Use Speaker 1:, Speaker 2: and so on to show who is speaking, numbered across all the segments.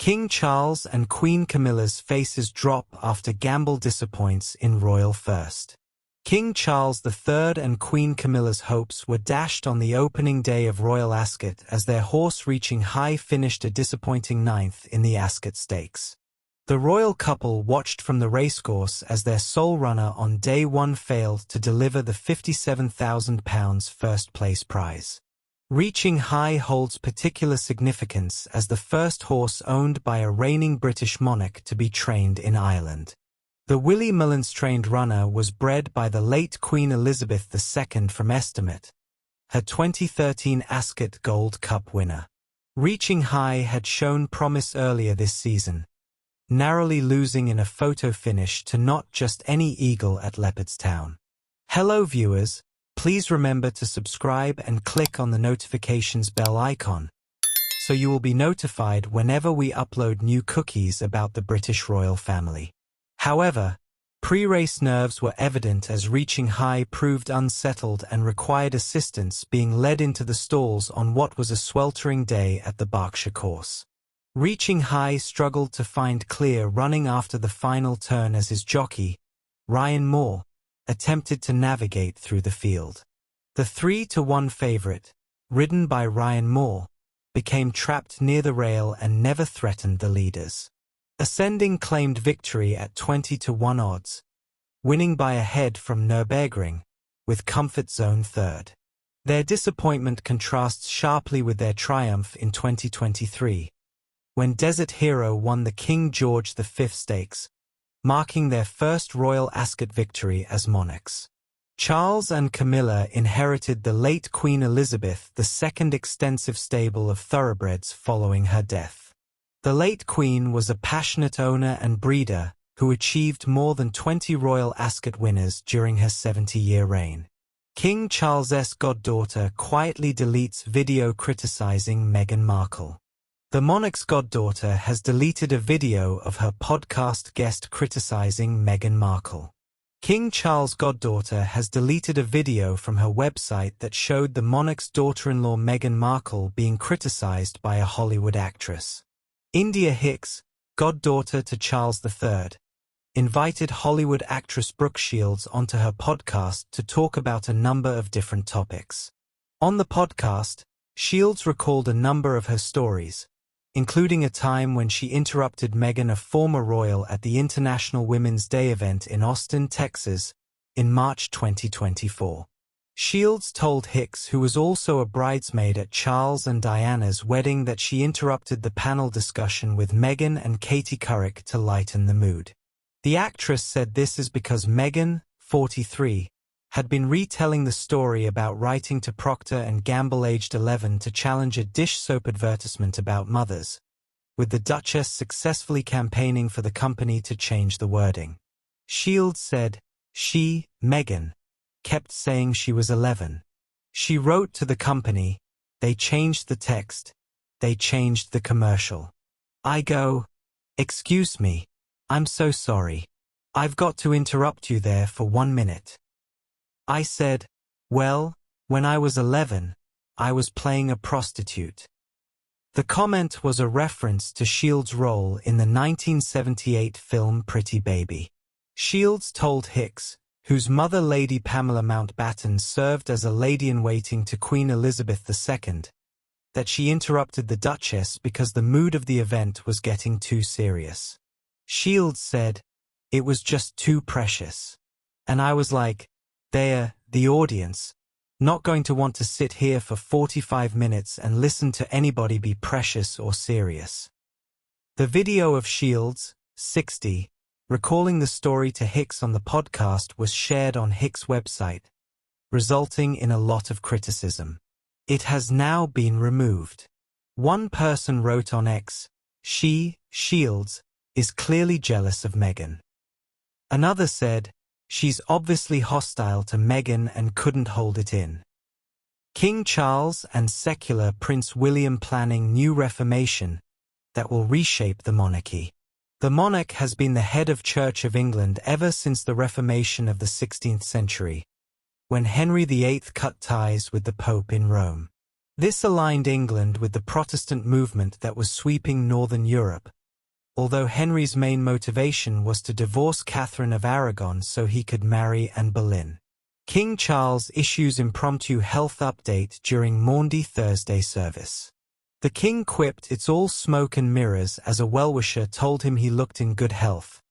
Speaker 1: King Charles and Queen Camilla's faces drop after gamble disappoints in royal first. King Charles III and Queen Camilla's hopes were dashed on the opening day of Royal Ascot as their horse Reaching High finished a disappointing 9th in the Ascot Stakes. The royal couple watched from the racecourse as their sole runner on day 1 failed to deliver the £57,000 first-place prize. Reaching High holds particular significance as the first horse owned by a reigning British monarch to be trained in Ireland. The Willie Mullins-trained runner was bred by the late Queen Elizabeth II from Estimate, her 2013 Ascot Gold Cup winner. Reaching High had shown promise earlier this season, narrowly losing in a photo finish to not just any eagle at Leopardstown. Hello viewers, please remember to subscribe and click on the notifications bell icon, so you will be notified whenever we upload new cookies about the British royal family. However, pre-race nerves were evident as Reaching High proved unsettled and required assistance being led into the stalls on what was a sweltering day at the Berkshire course. Reaching High struggled to find clear running after the final turn as his jockey, Ryan Moore, attempted to navigate through the field. The 3-1 favourite, ridden by Ryan Moore, became trapped near the rail and never threatened the leaders. Ascending claimed victory at 20-1 odds, winning by a head from Nürburgring, with Comfort Zone third. Their disappointment contrasts sharply with their triumph in 2023, when Desert Hero won the King George V Stakes, marking their first Royal Ascot victory as monarchs. Charles and Camilla inherited the late Queen Elizabeth II's extensive stable of thoroughbreds following her death. The late Queen was a passionate owner and breeder who achieved more than 20 Royal Ascot winners during her 70-year reign. King Charles's goddaughter quietly deletes video criticizing Meghan Markle. The monarch's goddaughter has deleted a video of her podcast guest criticizing Meghan Markle. King Charles' goddaughter has deleted a video from her website that showed the monarch's daughter-in-law Meghan Markle being criticized by a Hollywood actress. India Hicks, goddaughter to Charles III, invited Hollywood actress Brooke Shields onto her podcast to talk about a number of different topics. On the podcast, Shields recalled a number of her stories, including a time when she interrupted Meghan, a former royal, at the International Women's Day event in Austin, Texas, in March 2024. Shields told Hicks, who was also a bridesmaid at Charles and Diana's wedding, that she interrupted the panel discussion with Meghan and Katie Couric to lighten the mood. The actress said this is because Meghan, 43, had been retelling the story about writing to Procter & Gamble aged 11 to challenge a dish soap advertisement about mothers, with the Duchess successfully campaigning for the company to change the wording. Shields said, Meghan, kept saying she was 11. She wrote to the company, they changed the text, they changed the commercial. I go, excuse me, I'm so sorry. I've got to interrupt you there for 1 minute. I said, well, when I was 11, I was playing a prostitute. The comment was a reference to Shields' role in the 1978 film Pretty Baby. Shields told Hicks, whose mother Lady Pamela Mountbatten served as a lady-in-waiting to Queen Elizabeth II, that she interrupted the Duchess because the mood of the event was getting too serious. Shields said, it was just too precious. And I was like, they're, the audience, not going to want to sit here for 45 minutes and listen to anybody be precious or serious. The video of Shields, 60, recalling the story to Hicks on the podcast was shared on Hicks' website, resulting in a lot of criticism. It has now been removed. One person wrote on X, Shields, is clearly jealous of Meghan. Another said, she's obviously hostile to Meghan and couldn't hold it in. King Charles and secular Prince William planning new reformation that will reshape the monarchy. The monarch has been the head of Church of England ever since the Reformation of the 16th century, when Henry VIII cut ties with the Pope in Rome. This aligned England with the Protestant movement that was sweeping northern Europe, although Henry's main motivation was to divorce Catherine of Aragon so he could marry Anne Boleyn. King Charles issues impromptu health update during Maundy Thursday service. The king quipped, "It's all smoke and mirrors," as a well-wisher told him he looked in good health,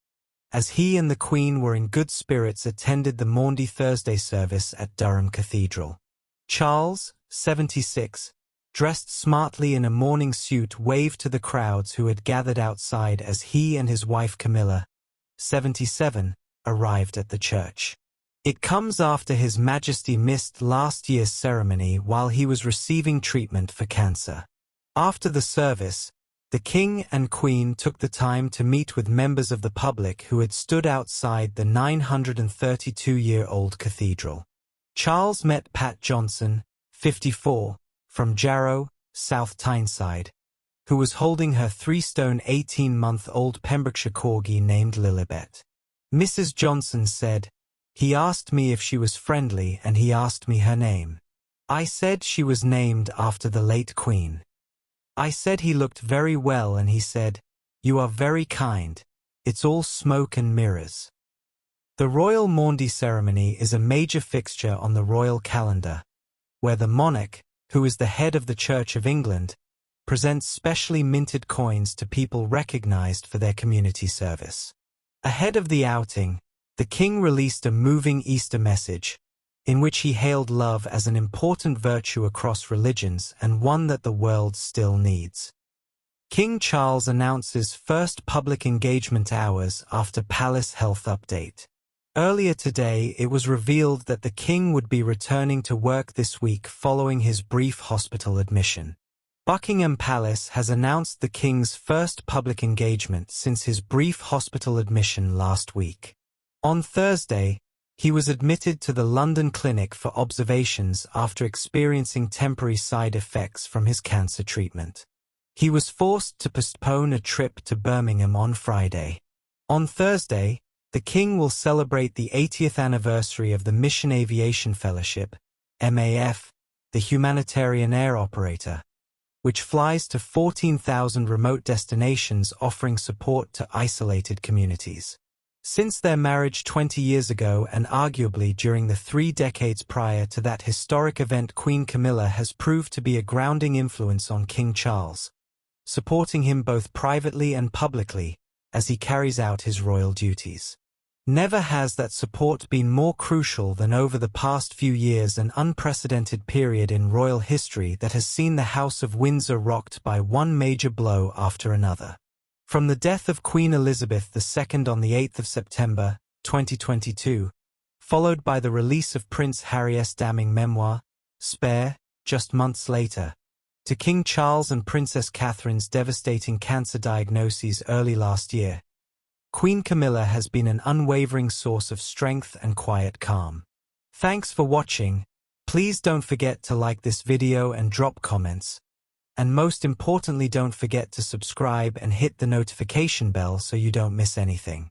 Speaker 1: as he and the Queen were in good spirits attended the Maundy Thursday service at Durham Cathedral. Charles, 76, dressed smartly in a morning suit, waved to the crowds who had gathered outside as he and his wife Camilla, 77, arrived at the church. It comes after His Majesty missed last year's ceremony while he was receiving treatment for cancer. After the service, the King and Queen took the time to meet with members of the public who had stood outside the 932-year-old cathedral. Charles met Pat Johnson, 54, from Jarrow, South Tyneside, who was holding her 3-stone 18-month-old Pembrokeshire corgi named Lilibet. Mrs. Johnson said, "He asked me if she was friendly and he asked me her name. I said she was named after the late Queen. I said he looked very well and he said, 'You are very kind. It's all smoke and mirrors.'" The Royal Maundy ceremony is a major fixture on the royal calendar, where the monarch, who is the head of the Church of England, presents specially minted coins to people recognized for their community service. Ahead of the outing, the king released a moving Easter message, in which he hailed love as an important virtue across religions and one that the world still needs. King Charles announces first public engagement hours after palace health update. Earlier today, it was revealed that the king would be returning to work this week following his brief hospital admission. Buckingham Palace has announced the king's first public engagement since his brief hospital admission last week. On Thursday, he was admitted to the London clinic for observations after experiencing temporary side effects from his cancer treatment. He was forced to postpone a trip to Birmingham on Friday. On Thursday, the king will celebrate the 80th anniversary of the Mission Aviation Fellowship, MAF, the humanitarian air operator, which flies to 14,000 remote destinations offering support to isolated communities. Since their marriage 20 years ago and arguably during the 3 decades prior to that historic event, Queen Camilla has proved to be a grounding influence on King Charles, supporting him both privately and publicly as he carries out his royal duties. Never has that support been more crucial than over the past few years, an unprecedented period in royal history that has seen the House of Windsor rocked by one major blow after another. From the death of Queen Elizabeth II on the 8th of September, 2022, followed by the release of Prince Harry's damning memoir, Spare, just months later, to King Charles and Princess Catherine's devastating cancer diagnoses early last year, Queen Camilla has been an unwavering source of strength and quiet calm. Thanks for watching. Please don't forget to like this video and drop comments. And most importantly, don't forget to subscribe and hit the notification bell so you don't miss anything.